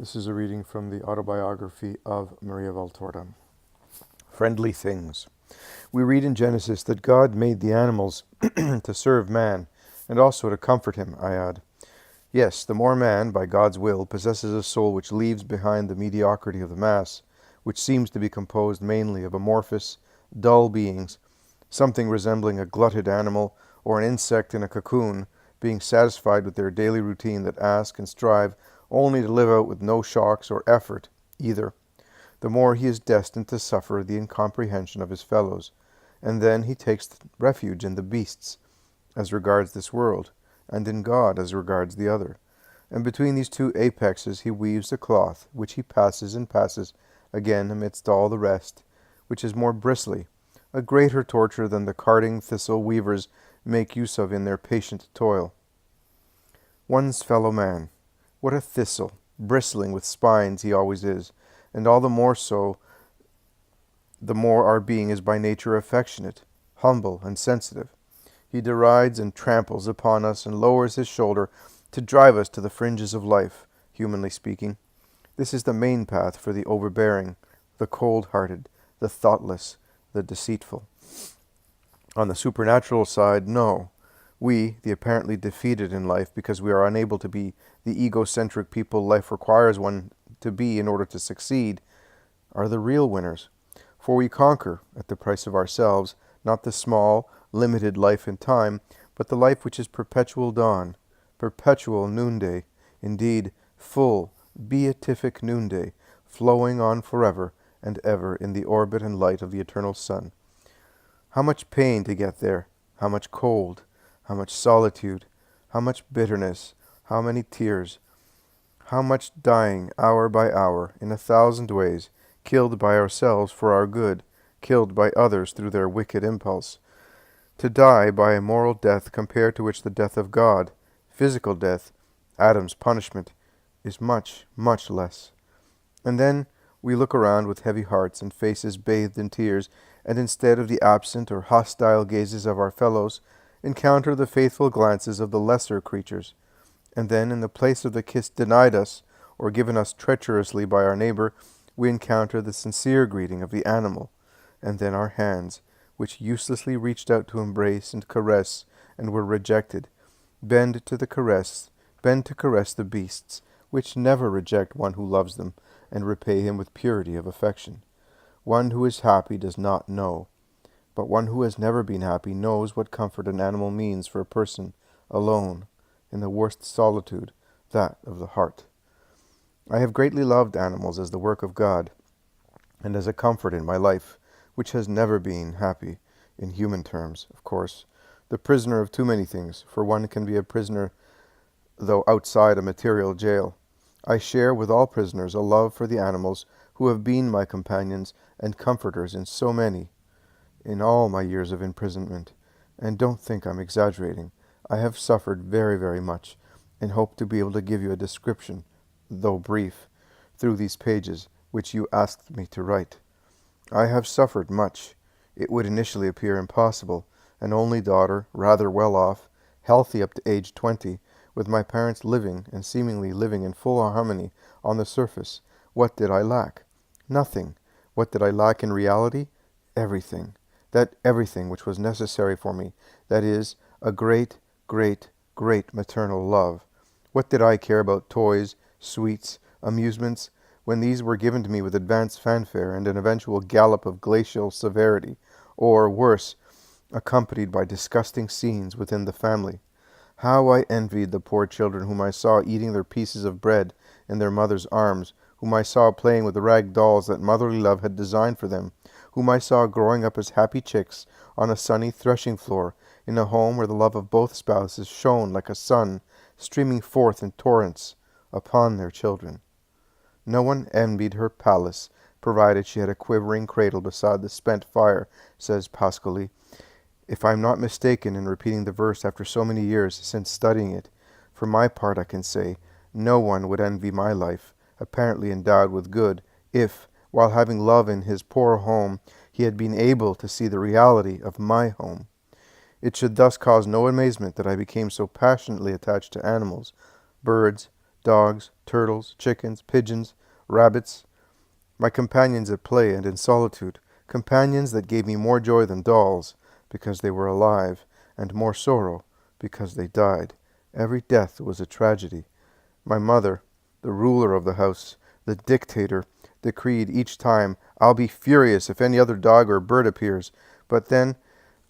This is a reading from the Autobiography of Maria Valtorta. Friendly things. We read in Genesis that God made the animals to serve man, and also to comfort him, I add. Yes, the more man, by God's will, possesses a soul which leaves behind the mediocrity of the mass, which seems to be composed mainly of amorphous, dull beings, something resembling a glutted animal or an insect in a cocoon, being satisfied with their daily routine that ask and strive only to live out with no shocks or effort either, the more he is destined to suffer the incomprehension of his fellows, and then he takes refuge in the beasts as regards this world, and in God as regards the other. And between these two apexes he weaves a cloth, which he passes and passes again amidst all the rest, which is more bristly, a greater torture than the carding thistle weavers make use of in their patient toil. One's fellow man, what a thistle, bristling with spines he always is, and all the more so the more our being is by nature affectionate, humble, and sensitive. He derides and tramples upon us and lowers his shoulder to drive us to the fringes of life, humanly speaking. This is the main path for the overbearing, the cold-hearted, the thoughtless, the deceitful. On the supernatural side, no. We, the apparently defeated in life because we are unable to be the egocentric people life requires one to be in order to succeed, are the real winners. For we conquer, at the price of ourselves, not the small, limited life in time, but the life which is perpetual dawn, perpetual noonday, indeed, full, beatific noonday, flowing on forever and ever in the orbit and light of the eternal sun. How much pain to get there, how much cold, how much solitude, how much bitterness, how many tears, how much dying hour by hour in 1,000 ways, killed by ourselves for our good, killed by others through their wicked impulse. To die by a moral death compared to which the death of God, physical death, Adam's punishment, is much, much less. And then we look around with heavy hearts and faces bathed in tears, and instead of the absent or hostile gazes of our fellows, encounter the faithful glances of the lesser creatures. And then, in the place of the kiss denied us, or given us treacherously by our neighbor, we encounter the sincere greeting of the animal, and then our hands, which uselessly reached out to embrace and caress, and were rejected, bend to caress the beasts, which never reject one who loves them, and repay him with purity of affection. One who is happy does not know, but one who has never been happy knows what comfort an animal means for a person, alone, in the worst solitude, that of the heart. I have greatly loved animals as the work of God, and as a comfort in my life, which has never been happy, in human terms, of course, the prisoner of too many things, for one can be a prisoner though outside a material jail. I share with all prisoners a love for the animals who have been my companions and comforters in all my years of imprisonment. And don't think I'm exaggerating. I have suffered very, very much, and hope to be able to give you a description, though brief, through these pages, which you asked me to write. I have suffered much. It would initially appear impossible. An only daughter, rather well off, healthy up to age 20, with my parents living and seemingly living in full harmony on the surface. What did I lack? Nothing. What did I lack in reality? Everything. That everything which was necessary for me, that is, a great, great, great maternal love. What did I care about toys, sweets, amusements, when these were given to me with advanced fanfare and an eventual gallop of glacial severity, or, worse, accompanied by disgusting scenes within the family? How I envied the poor children whom I saw eating their pieces of bread in their mother's arms, whom I saw playing with the rag dolls that motherly love had designed for them, whom I saw growing up as happy chicks on a sunny threshing floor in a home where the love of both spouses shone like a sun, streaming forth in torrents upon their children. No one envied her palace, provided she had a quivering cradle beside the spent fire, says Pascoli. If I am not mistaken in repeating the verse after so many years since studying it, for my part I can say, no one would envy my life, apparently endowed with good, if, while having love in his poor home, he had been able to see the reality of my home. It should thus cause no amazement that I became so passionately attached to animals, birds, dogs, turtles, chickens, pigeons, rabbits, my companions at play and in solitude, companions that gave me more joy than dolls, because they were alive, and more sorrow, because they died. Every death was a tragedy. My mother, the ruler of the house, the dictator, decreed each time, "I'll be furious if any other dog or bird appears." But then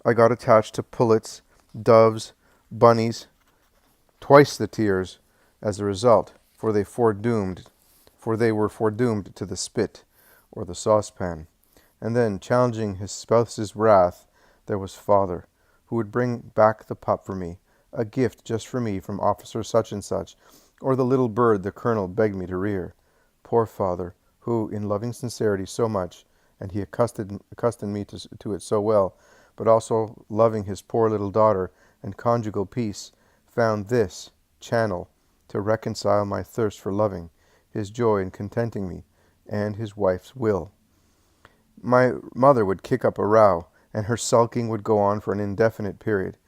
I got attached to pullets, doves, bunnies, twice the tears as a result, for they were foredoomed to the spit or the saucepan. And then, challenging his spouse's wrath, there was father, who would bring back the pup for me, a gift just for me from Officer such and such, or the little bird the colonel begged me to rear. Poor father, who, in loving sincerity so much, and he accustomed me to it so well, but also loving his poor little daughter and conjugal peace, found this channel to reconcile my thirst for loving, his joy in contenting me, and his wife's will. My mother would kick up a row, and her sulking would go on for an indefinite period.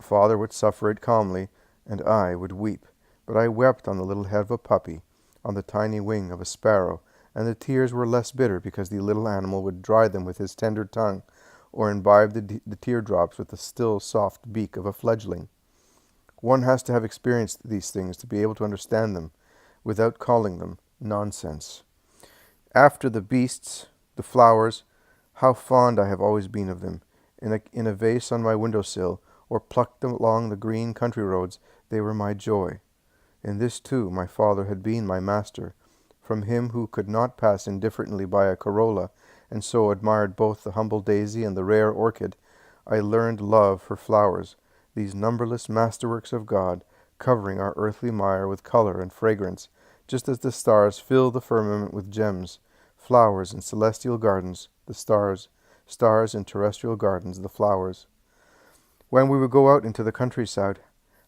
Father would suffer it calmly, and I would weep. But I wept on the little head of a puppy, on the tiny wing of a sparrow, and the tears were less bitter because the little animal would dry them with his tender tongue, or imbibe the teardrops with the still soft beak of a fledgling. One has to have experienced these things to be able to understand them, without calling them nonsense. After the beasts, the flowers, how fond I have always been of them. In a vase on my windowsill, or plucked them along the green country roads, they were my joy. In this, too, my father had been my master. From him who could not pass indifferently by a corolla, and so admired both the humble daisy and the rare orchid, I learned love for flowers, these numberless masterworks of God, covering our earthly mire with color and fragrance, just as the stars fill the firmament with gems. Flowers in celestial gardens, the stars, stars in terrestrial gardens, the flowers. When we would go out into the countryside,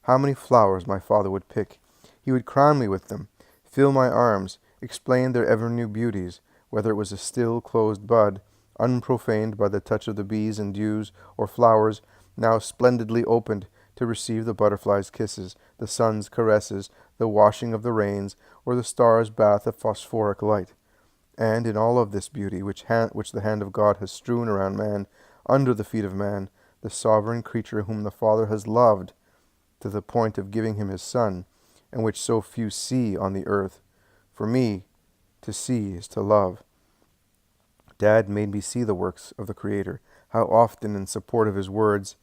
how many flowers my father would pick! He would crown me with them, fill my arms, explain their ever-new beauties, whether it was a still closed bud, unprofaned by the touch of the bees and dews, or flowers now splendidly opened to receive the butterfly's kisses, the sun's caresses, the washing of the rains, or the star's bath of phosphoric light. And in all of this beauty which the hand of God has strewn around man, under the feet of man, the sovereign creature whom the Father has loved to the point of giving him his Son, and which so few see on the earth. For me, to see is to love. Dad made me see the works of the Creator, how often in support of his words,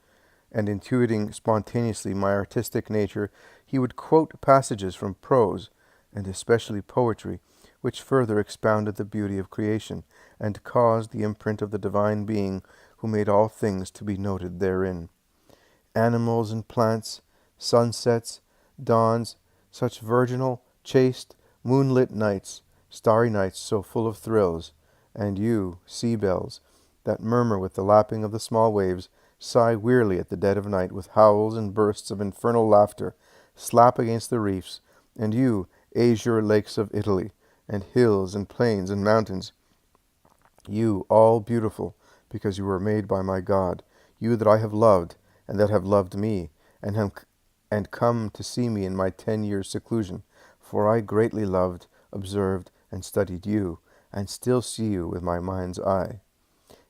and intuiting spontaneously my artistic nature, he would quote passages from prose, and especially poetry, which further expounded the beauty of creation, and caused the imprint of the divine being who made all things to be noted therein. Animals and plants, sunsets, dawns, such virginal, chaste, moonlit nights, starry nights so full of thrills, and you, sea bells, that murmur with the lapping of the small waves, sigh wearily at the dead of night with howls and bursts of infernal laughter, slap against the reefs, and you, azure lakes of Italy, and hills and plains and mountains, you, all beautiful, because you were made by my God, you that I have loved, and that have loved me, and come to see me in my 10 years' seclusion, for I greatly loved, observed, and studied you, and still see you with my mind's eye.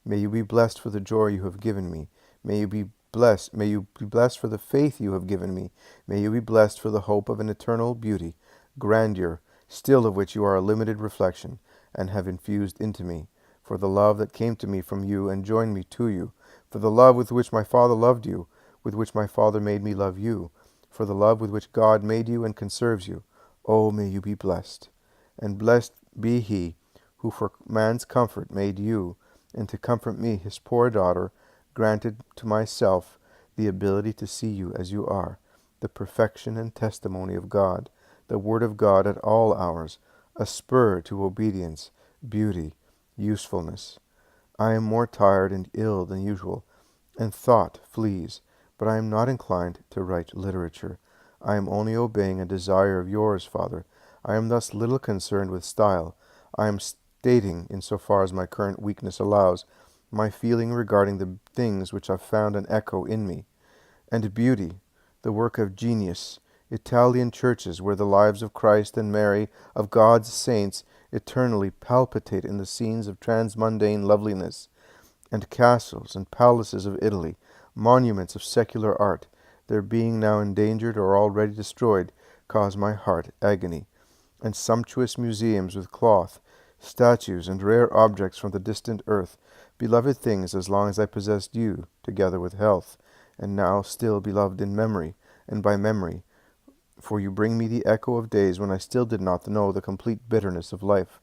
May you be blessed for the joy you have given me. May you be blessed for the faith you have given me. May you be blessed for the hope of an eternal beauty, grandeur, still of which you are a limited reflection, and have infused into me, for the love that came to me from you and joined me to you, for the love with which my Father loved you, with which my Father made me love you, for the love with which God made you and conserves you. Oh, may you be blessed. And blessed be he who for man's comfort made you, and to comfort me, his poor daughter, granted to myself the ability to see you as you are, the perfection and testimony of God, the word of God at all hours, a spur to obedience, beauty, usefulness. I am more tired and ill than usual, and thought flees, but I am not inclined to write literature. I am only obeying a desire of yours, Father. I am thus little concerned with style. I am stating, in so far as my current weakness allows, my feeling regarding the things which have found an echo in me. And beauty, the work of genius, Italian churches where the lives of Christ and Mary, of God's saints, eternally palpitate in the scenes of transmundane loveliness, and castles and palaces of Italy, monuments of secular art, their being now endangered or already destroyed, cause my heart agony, and sumptuous museums with cloth, statues, and rare objects from the distant earth, beloved things as long as I possessed you, together with health, and now still beloved in memory, and by memory, for you bring me the echo of days when I still did not know the complete bitterness of life,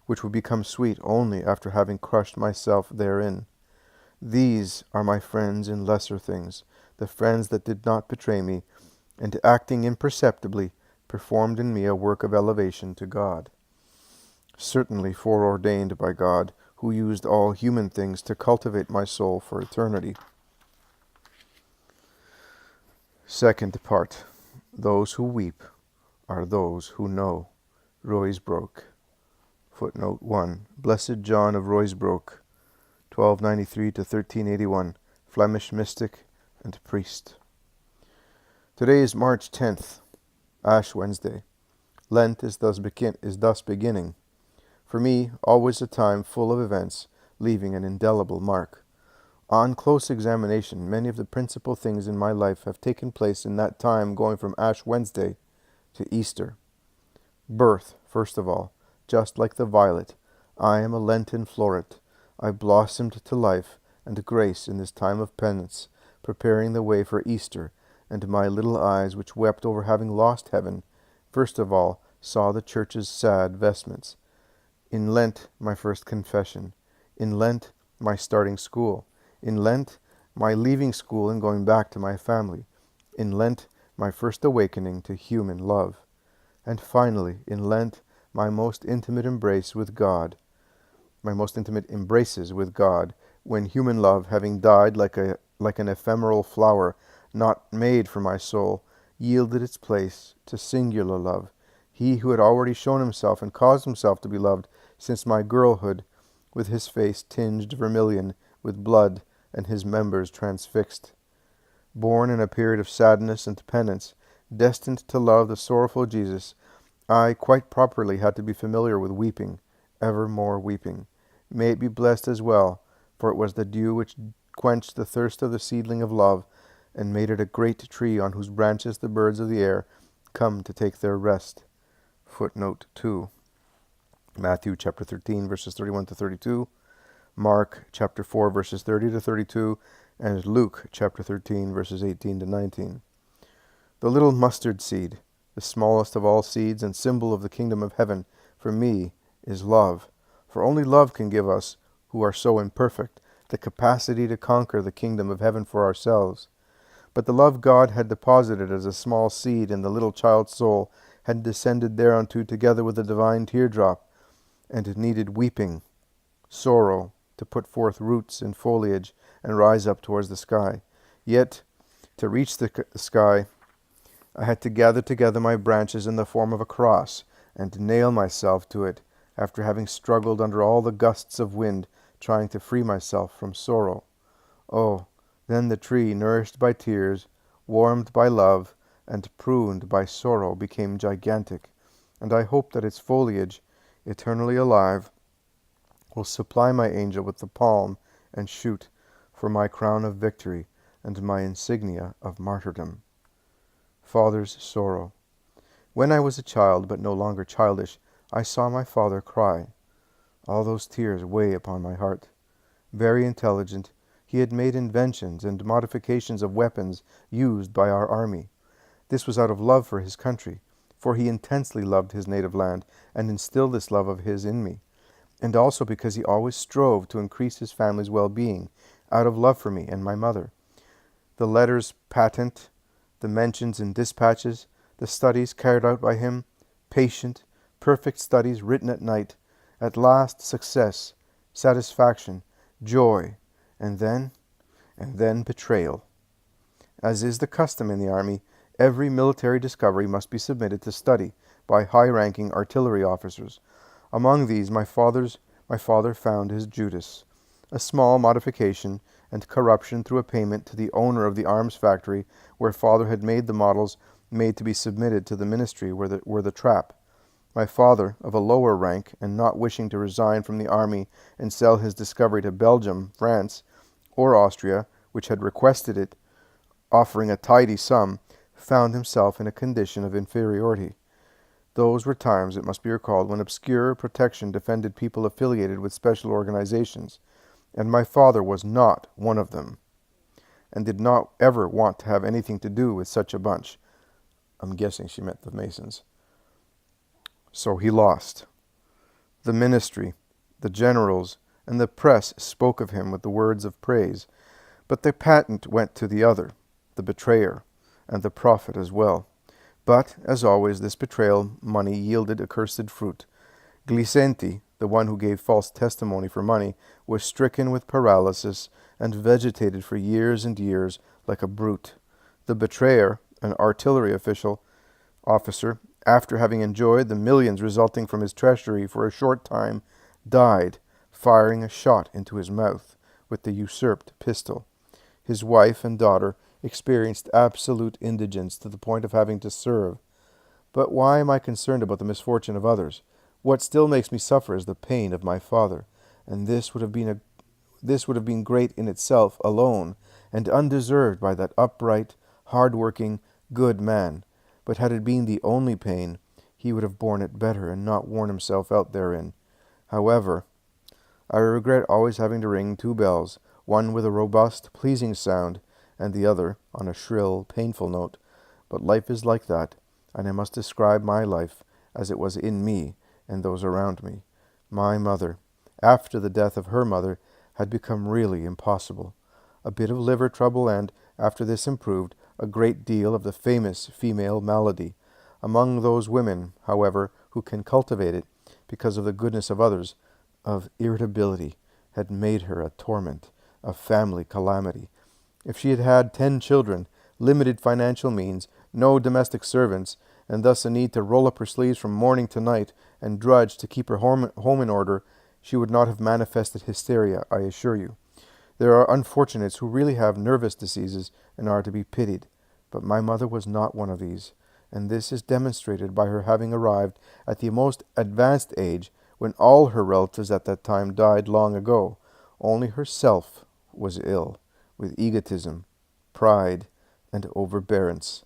which would become sweet only after having crushed myself therein. These are my friends in lesser things, the friends that did not betray me, and acting imperceptibly, performed in me a work of elevation to God. Certainly foreordained by God, who used all human things to cultivate my soul for eternity. Second part. Those who weep are those who know. Ruysbroek. Footnote 1. Blessed John of Ruysbroek, 1293 to 1381, Flemish mystic and priest. Today is March 10th, Ash Wednesday. Lent is thus beginning. For me, always a time full of events, leaving an indelible mark. On close examination, many of the principal things in my life have taken place in that time, going from Ash Wednesday to Easter. Birth, first of all, just like the violet. I am a Lenten floret. I blossomed to life and grace in this time of penance, preparing the way for Easter, and my little eyes, which wept over having lost heaven, first of all saw the church's sad vestments. In Lent, my first confession. In Lent, my starting school. In Lent, my leaving school and going back to my family. In Lent, my first awakening to human love. And finally, in Lent, my most intimate embraces with God, when human love, having died like an ephemeral flower, not made for my soul, yielded its place to singular love. He who had already shown himself and caused himself to be loved since my girlhood, with his face tinged vermilion with blood and his members transfixed. Born in a period of sadness and penance, destined to love the sorrowful Jesus, I quite properly had to be familiar with weeping, ever more weeping. May it be blessed as well, for it was the dew which quenched the thirst of the seedling of love, and made it a great tree on whose branches the birds of the air come to take their rest. Footnote 2. Matthew chapter 13, verses 31 to 32, Mark chapter 4, verses 30 to 32, and Luke chapter 13, verses 18 to 19. The little mustard seed, the smallest of all seeds and symbol of the kingdom of heaven, for me is love. For only love can give us, who are so imperfect, the capacity to conquer the kingdom of heaven for ourselves. But the love God had deposited as a small seed in the little child's soul had descended thereunto together with the divine teardrop, and it needed weeping, sorrow, to put forth roots and foliage and rise up towards the sky. Yet, to reach the sky, I had to gather together my branches in the form of a cross, and nail myself to it, after having struggled under all the gusts of wind, trying to free myself from sorrow. Oh, then the tree, nourished by tears, warmed by love, and pruned by sorrow, became gigantic, and I hope that its foliage, eternally alive, will supply my angel with the palm and shoot for my crown of victory and my insignia of martyrdom. Father's sorrow. When I was a child, but no longer childish, I saw my father cry. All those tears weigh upon my heart. Very intelligent, he had made inventions and modifications of weapons used by our army. This was out of love for his country, for he intensely loved his native land and instilled this love of his in me, and also because he always strove to increase his family's well-being, out of love for me and my mother. The letters patent, the mentions in dispatches, the studies carried out by him, patient, perfect studies written at night, at last success, satisfaction, joy, and then betrayal. As is the custom in the army, every military discovery must be submitted to study by high-ranking artillery officers. Among these my father found his Judas, a small modification and corruption through a payment to the owner of the arms factory where father had made the models made to be submitted to the ministry were the trap. My father, of a lower rank, and not wishing to resign from the army and sell his discovery to Belgium, France, or Austria, which had requested it, offering a tidy sum, found himself in a condition of inferiority. Those were times, it must be recalled, when obscure protection defended people affiliated with special organizations, and my father was not one of them, and did not ever want to have anything to do with such a bunch. I'm guessing she meant the Masons. So he lost. The ministry, the generals, and the press spoke of him with the words of praise, but the patent went to the other, the betrayer, and the prophet as well. But, as always, this betrayal money yielded accursed fruit. Glicenti, the one who gave false testimony for money, was stricken with paralysis and vegetated for years and years like a brute. The betrayer, an artillery officer, after having enjoyed the millions resulting from his treachery for a short time, died, firing a shot into his mouth with the usurped pistol. His wife and daughter experienced absolute indigence to the point of having to serve. But why am I concerned about the misfortune of others? What still makes me suffer is the pain of my father, and this would have been great in itself alone, and undeserved by that upright, hard-working, good man. But had it been the only pain, he would have borne it better and not worn himself out therein. However, I regret always having to ring two bells, one with a robust, pleasing sound, and the other on a shrill, painful note. But life is like that, and I must describe my life as it was in me and those around me. My mother, after the death of her mother, had become really impossible. A bit of liver trouble and, after this improved, a great deal of the famous female malady. Among those women, however, who can cultivate it, because of the goodness of others, of irritability, had made her a torment, a family calamity. If she had had 10 children, limited financial means, no domestic servants, and thus a need to roll up her sleeves from morning to night and drudge to keep her home in order, she would not have manifested hysteria, I assure you. There are unfortunates who really have nervous diseases and are to be pitied, but my mother was not one of these, and this is demonstrated by her having arrived at the most advanced age when all her relatives at that time died long ago. Only herself was ill, with egotism, pride, and overbearance.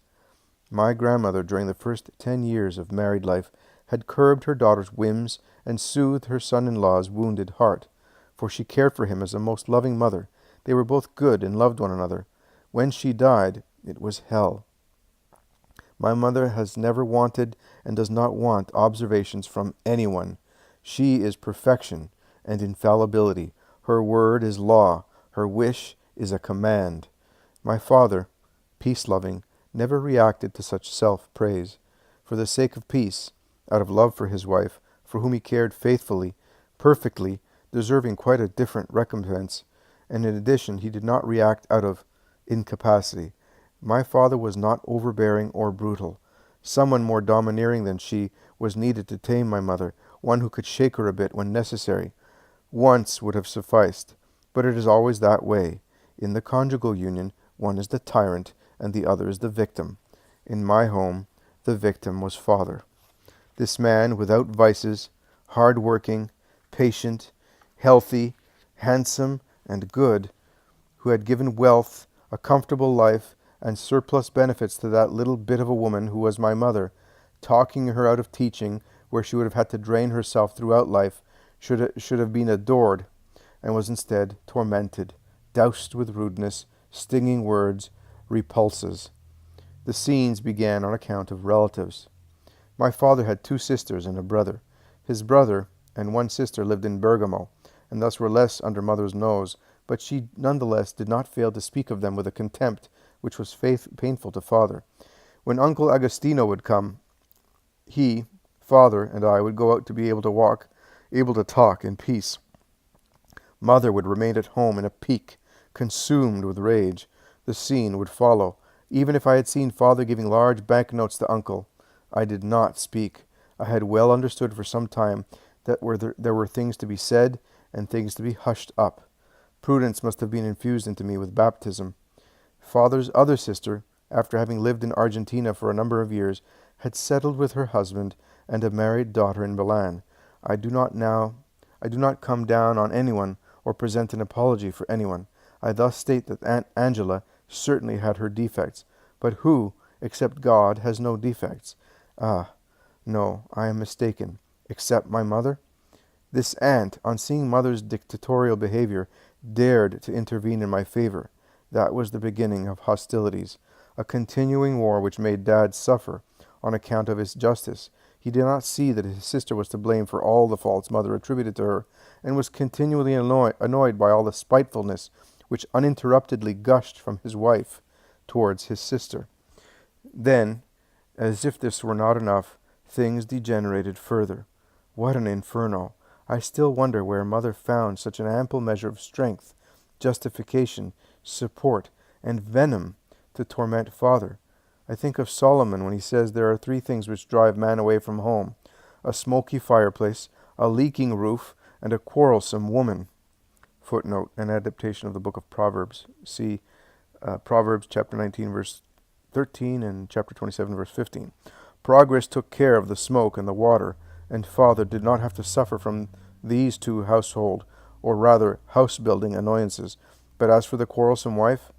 My grandmother, during the first 10 years of married life, had curbed her daughter's whims and soothed her son-in-law's wounded heart, for she cared for him as a most loving mother. They were both good and loved one another. When she died, it was hell. My mother has never wanted and does not want observations from anyone. She is perfection and infallibility. Her word is law. Her wish is a command. My father, peace-loving, never reacted to such self-praise. For the sake of peace, out of love for his wife, for whom he cared faithfully, perfectly, deserving quite a different recompense, and in addition he did not react out of incapacity. My father was not overbearing or brutal. Someone more domineering than she was needed to tame my mother, one who could shake her a bit when necessary. Once would have sufficed, but it is always that way. In the conjugal union, one is the tyrant and the other is the victim. In my home, the victim was father. This man, without vices, hard-working, patient, healthy, handsome, and good, who had given wealth, a comfortable life, and surplus benefits to that little bit of a woman who was my mother, talking her out of teaching where she would have had to drain herself throughout life, should have been adored, and was instead tormented, doused with rudeness, stinging words, repulses. The scenes began on account of relatives. My father had 2 sisters and a brother. His brother and 1 sister lived in Bergamo, and thus were less under mother's nose, but she nonetheless did not fail to speak of them with a contempt which was painful to father. When Uncle Agostino would come, he, father, and I would go out to be able to walk, able to talk in peace. Mother would remain at home in a pique, consumed with rage. The scene would follow. Even if I had seen father giving large banknotes to uncle, I did not speak. I had well understood for some time that there were things to be said and things to be hushed up. Prudence must have been infused into me with baptism. Father's other sister, after having lived in Argentina for a number of years, had settled with her husband and a married daughter in Milan. I do not come down on anyone or present an apology for anyone. I thus state that Aunt Angela certainly had her defects, but who, except God, has no defects? Ah, no, I am mistaken. Except my mother? This aunt, on seeing mother's dictatorial behavior, dared to intervene in my favor. That was the beginning of hostilities, a continuing war which made Dad suffer on account of his justice. He did not see that his sister was to blame for all the faults mother attributed to her, and was continually annoyed by all the spitefulness which uninterruptedly gushed from his wife towards his sister. Then, as if this were not enough, things degenerated further. What an inferno! I still wonder where mother found such an ample measure of strength, justification, support, and venom to torment father. I think of Solomon when he says there are 3 things which drive man away from home: a smoky fireplace, a leaking roof, and a quarrelsome woman. Footnote, an adaptation of the book of Proverbs. See Proverbs chapter 19, verse 13, and chapter 27, verse 15. Progress took care of the smoke and the water, and father did not have to suffer from these 2 household, or rather house-building annoyances. But as for the quarrelsome wife,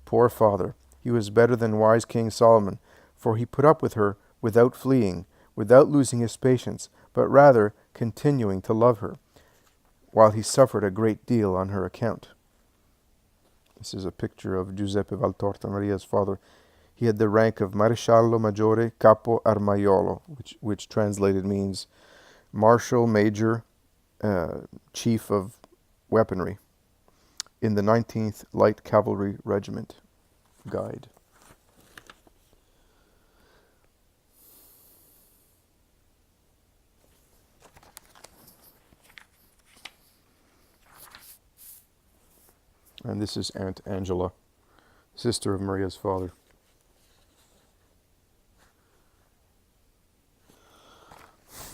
poor father, he was better than wise King Solomon, for he put up with her without fleeing, without losing his patience, but rather continuing to love her, while he suffered a great deal on her account. This is a picture of Giuseppe Valtorta, Maria's father. He had the rank of Maresciallo Maggiore Capo Armaiolo, which translated means Marshal Major, Chief of Weaponry, in the 19th Light Cavalry Regiment. Guide. And this is Aunt Angela, sister of Maria's father.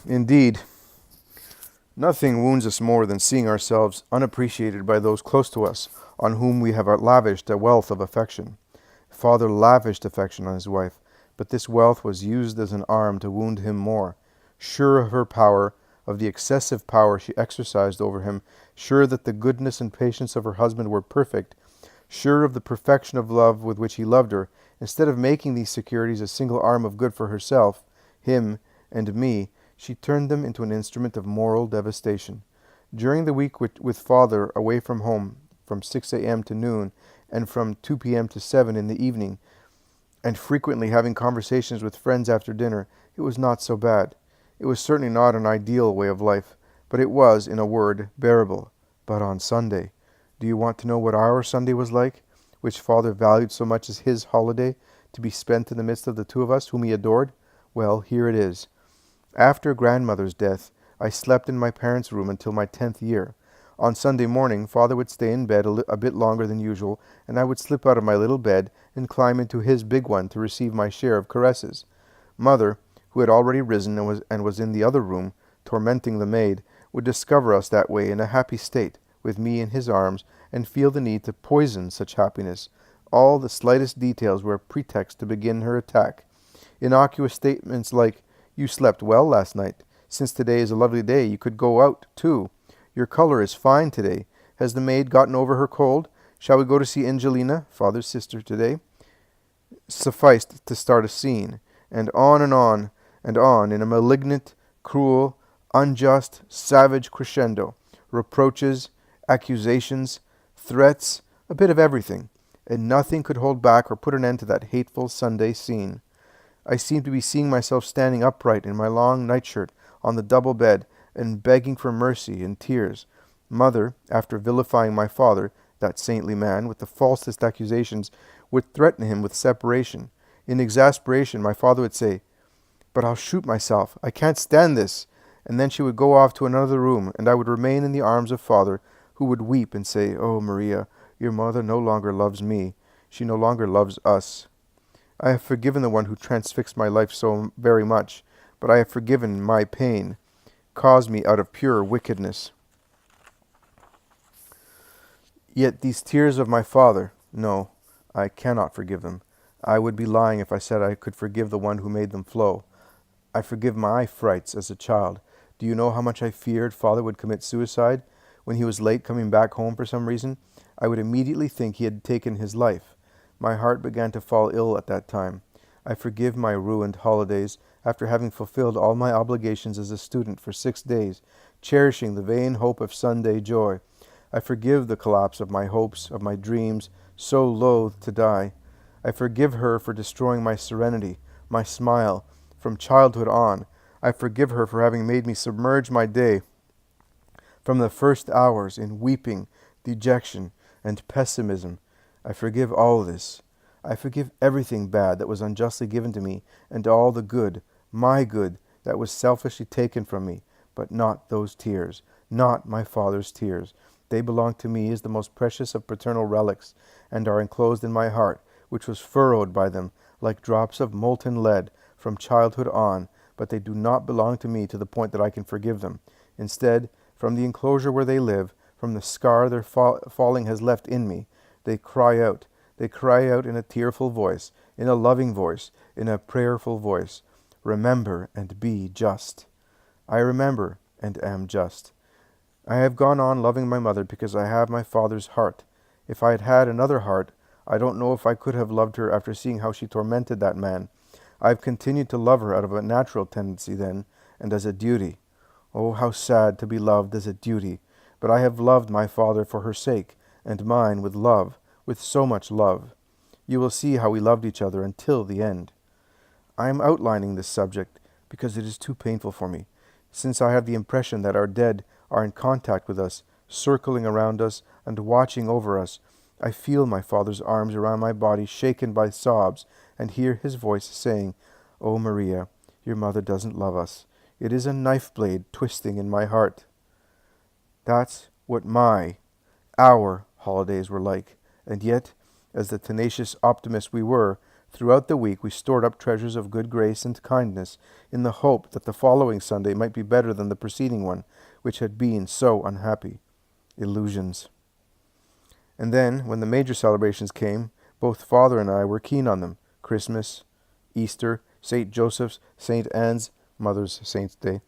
Indeed, nothing wounds us more than seeing ourselves unappreciated by those close to us, on whom we have lavished a wealth of affection. Father lavished affection on his wife, but this wealth was used as an arm to wound him more. Sure of her power, of the excessive power she exercised over him, sure that the goodness and patience of her husband were perfect, sure of the perfection of love with which he loved her, instead of making these securities a single arm of good for herself, him, and me, she turned them into an instrument of moral devastation. During the week with father away from home, from 6 a.m. to noon, and from 2 p.m. to 7 in the evening, and frequently having conversations with friends after dinner, it was not so bad. It was certainly not an ideal way of life, but it was, in a word, bearable. But on Sunday, do you want to know what our Sunday was like, which father valued so much as his holiday, to be spent in the midst of the 2 of us, whom he adored? Well, here it is. After grandmother's death, I slept in my parents' room until my 10th year. On Sunday morning, father would stay in bed a bit longer than usual, and I would slip out of my little bed and climb into his big one to receive my share of caresses. Mother, who had already risen and was in the other room, tormenting the maid, would discover us that way in a happy state, with me in his arms, and feel the need to poison such happiness. All the slightest details were a pretext to begin her attack. Innocuous statements like, "You slept well last night. Since today is a lovely day, you could go out, too. Your color is fine today. Has the maid gotten over her cold? Shall we go to see Angelina, father's sister, today?" Sufficed to start a scene, and on and on, in a malignant, cruel, unjust, savage crescendo. Reproaches, accusations, threats, a bit of everything, and nothing could hold back or put an end to that hateful Sunday scene. I seemed to be seeing myself standing upright in my long nightshirt on the double bed, and begging for mercy in tears. Mother, after vilifying my father, that saintly man, with the falsest accusations, would threaten him with separation. In exasperation, my father would say, "But I'll shoot myself. I can't stand this." And then she would go off to another room, and I would remain in the arms of father, who would weep and say, "Oh, Maria, your mother no longer loves me. She no longer loves us. I have forgiven the one who transfixed my life so very much, but I have forgiven my pain, caused me out of pure wickedness." Yet these tears of my father, no, I cannot forgive them. I would be lying if I said I could forgive the one who made them flow. I forgive my frights as a child. Do you know how much I feared father would commit suicide? When he was late coming back home for some reason, I would immediately think he had taken his life. My heart began to fall ill at that time. I forgive my ruined holidays after having fulfilled all my obligations as a student for 6 days, cherishing the vain hope of Sunday joy. I forgive the collapse of my hopes, of my dreams, so loath to die. I forgive her for destroying my serenity, my smile, from childhood on. I forgive her for having made me submerge my day from the first hours in weeping, dejection, and pessimism. I forgive all this. I forgive everything bad that was unjustly given to me, and all the good, my good, that was selfishly taken from me, but not those tears, not my father's tears. They belong to me as the most precious of paternal relics, and are enclosed in my heart, which was furrowed by them, like drops of molten lead, from childhood on, but they do not belong to me to the point that I can forgive them. Instead, from the enclosure where they live, from the scar their falling has left in me, they cry out. They cry out in a tearful voice, in a loving voice, in a prayerful voice, "Remember and be just." I remember and am just. I have gone on loving my mother because I have my father's heart. If I had had another heart, I don't know if I could have loved her after seeing how she tormented that man. I have continued to love her out of a natural tendency then, and as a duty. Oh, how sad to be loved as a duty! But I have loved my father for her sake, and mine with love, with so much love. You will see how we loved each other until the end. I am outlining this subject because it is too painful for me, since I have the impression that our dead are in contact with us, circling around us and watching over us. I feel my father's arms around my body shaken by sobs, and hear his voice saying, "Oh, Maria, your mother doesn't love us. It is a knife blade twisting in my heart." That's what our holidays were like. And yet, as the tenacious optimists we were, throughout the week we stored up treasures of good grace and kindness, in the hope that the following Sunday might be better than the preceding one, which had been so unhappy. Illusions. And then, when the major celebrations came, both father and I were keen on them. Christmas, Easter, St. Joseph's, St. Anne's, Mother's Saint's Day,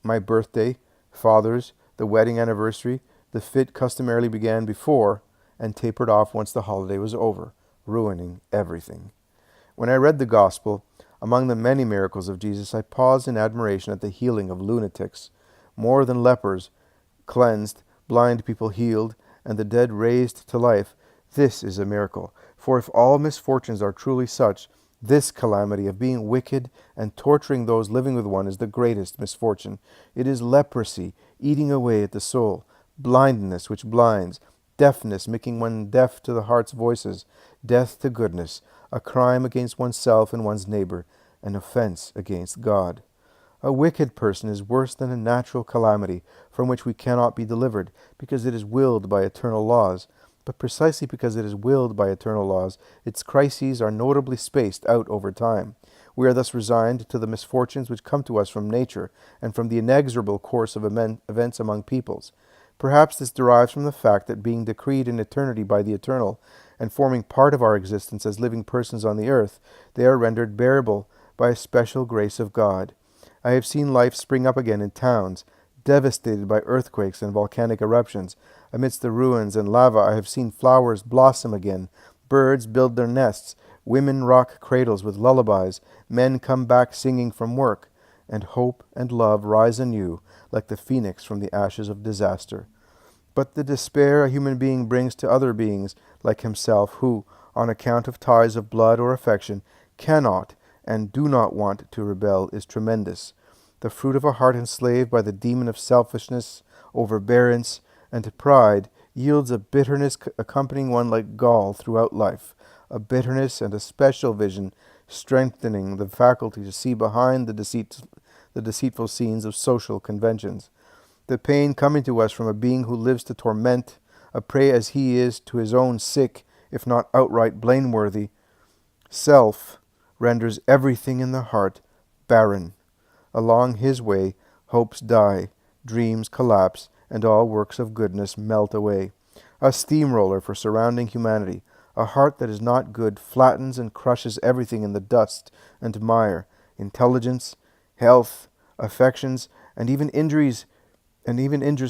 my birthday, father's, the wedding anniversary. The fit customarily began before and tapered off once the holiday was over, ruining everything. When I read the Gospel, among the many miracles of Jesus, I paused in admiration at the healing of lunatics. More than lepers cleansed, blind people healed, and the dead raised to life. This is a miracle. For if all misfortunes are truly such, this calamity of being wicked and torturing those living with one is the greatest misfortune. It is leprosy eating away at the soul, blindness which blinds, deafness making one deaf to the heart's voices, death to goodness, a crime against oneself and one's neighbor, an offense against God. A wicked person is worse than a natural calamity from which we cannot be delivered, because it is willed by eternal laws. But precisely because it is willed by eternal laws, its crises are notably spaced out over time. We are thus resigned to the misfortunes which come to us from nature, and from the inexorable course of events among peoples. Perhaps this derives from the fact that being decreed in eternity by the Eternal, and forming part of our existence as living persons on the earth, they are rendered bearable by a special grace of God. I have seen life spring up again in towns, devastated by earthquakes and volcanic eruptions. Amidst the ruins and lava I have seen flowers blossom again, birds build their nests, women rock cradles with lullabies, men come back singing from work, and hope and love rise anew, like the phoenix from the ashes of disaster. But the despair a human being brings to other beings like himself, who, on account of ties of blood or affection, cannot and do not want to rebel, is tremendous. The fruit of a heart enslaved by the demon of selfishness, overbearance, and pride yields a bitterness accompanying one like gall throughout life, a bitterness and a special vision strengthening the faculty to see behind the deceitful scenes of social conventions. The pain coming to us from a being who lives to torment, a prey as he is to his own sick, if not outright blameworthy, self, renders everything in the heart barren. Along his way, hopes die, dreams collapse, and all works of goodness melt away. A steamroller for surrounding humanity, A heart that is not good flattens and crushes everything in the dust and mire, intelligence, health, affections, and even injures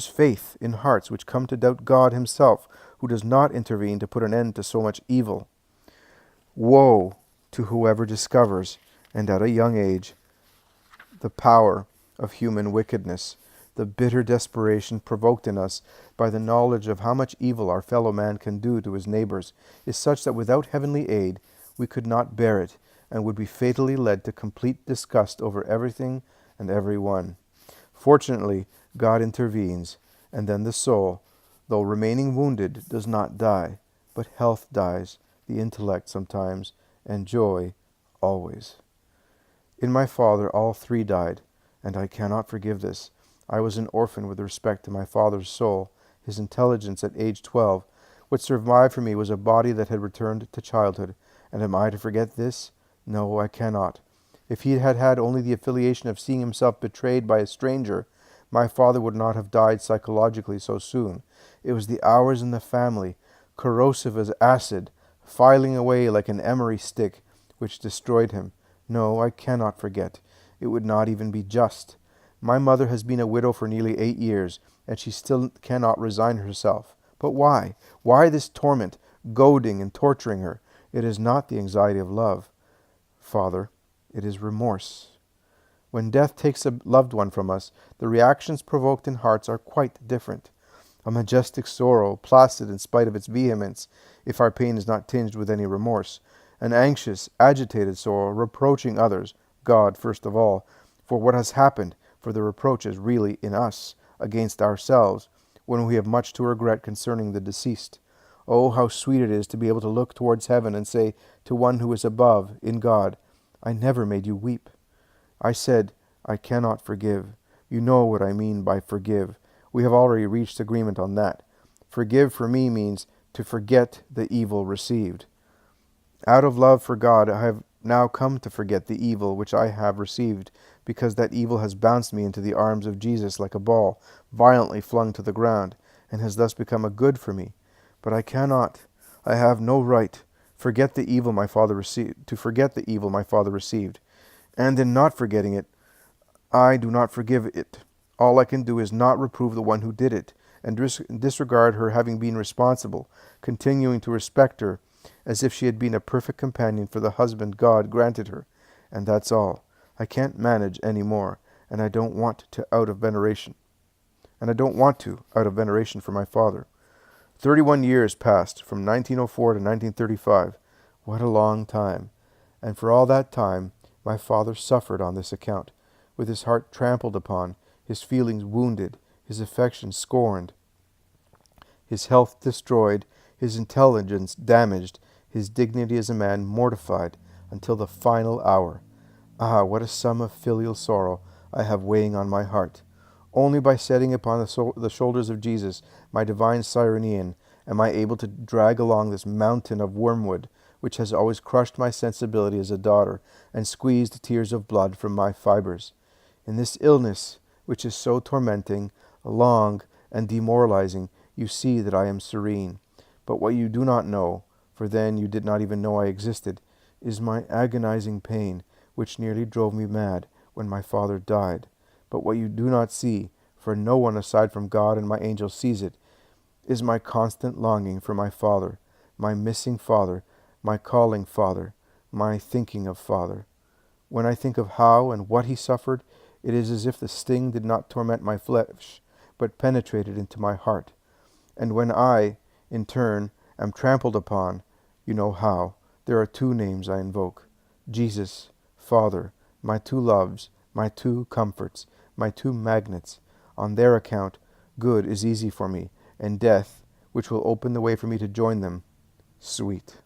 faith in hearts which come to doubt God himself, who does not intervene to put an end to so much evil. Woe to whoever discovers, and at a young age, the power of human wickedness. The bitter desperation provoked in us by the knowledge of how much evil our fellow man can do to his neighbors is such that without heavenly aid we could not bear it, and would be fatally led to complete disgust over everything and every one. Fortunately, God intervenes, and then the soul, though remaining wounded, does not die, but health dies, the intellect sometimes, and joy always. In my father all three died, and I cannot forgive this. I was an orphan with respect to my father's soul, his intelligence at age 12. What survived for me was a body that had returned to childhood, and am I to forget this? No, I cannot. If he had had only the affiliation of seeing himself betrayed by a stranger, my father would not have died psychologically so soon. It was the hours in the family, corrosive as acid, filing away like an emery stick, which destroyed him. No, I cannot forget. It would not even be just. My mother has been a widow for nearly 8 years, and she still cannot resign herself. But why? Why this torment, goading and torturing her? It is not the anxiety of love, Father. It is remorse. When death takes a loved one from us, the reactions provoked in hearts are quite different. A majestic sorrow, placid in spite of its vehemence, if our pain is not tinged with any remorse. An anxious, agitated sorrow, reproaching others, God first of all, for what has happened, for the reproach is really in us, against ourselves, when we have much to regret concerning the deceased. Oh, how sweet it is to be able to look towards heaven and say to one who is above, in God, I never made you weep. I said, I cannot forgive. You know what I mean by forgive. We have already reached agreement on that. Forgive for me means to forget the evil received. Out of love for God, I have now come to forget the evil which I have received, because that evil has bounced me into the arms of Jesus like a ball, violently flung to the ground, and has thus become a good for me. But I cannot, I have no right, to forget the evil my father received. And in not forgetting it, I do not forgive it. All I can do is not reprove the one who did it, and disregard her having been responsible, continuing to respect her, as if she had been a perfect companion for the husband God granted her. And that's all. I can't manage any more, and I don't want to out of veneration for my father. 31 years passed, from 1904 to 1935. What a long time. And for all that time, my father suffered on this account, with his heart trampled upon, his feelings wounded, his affections scorned, his health destroyed, his intelligence damaged, his dignity as a man mortified, until the final hour. Ah, what a sum of filial sorrow I have weighing on my heart! Only by setting upon the shoulders of Jesus, my divine Cyrenean, am I able to drag along this mountain of wormwood, which has always crushed my sensibility as a daughter, and squeezed tears of blood from my fibers. In this illness, which is so tormenting, long, and demoralizing, you see that I am serene. But what you do not know, for then you did not even know I existed, is my agonizing pain, which nearly drove me mad when my father died. But what you do not see, for no one aside from God and my angel sees it, is my constant longing for my father, my missing father, my calling father, my thinking of father. When I think of how and what he suffered, it is as if the sting did not torment my flesh, but penetrated into my heart. And when I, in turn, am trampled upon, you know how, there are two names I invoke: Jesus, Father, my two loves, my two comforts, my two magnets. On their account, good is easy for me, and death, which will open the way for me to join them, sweet.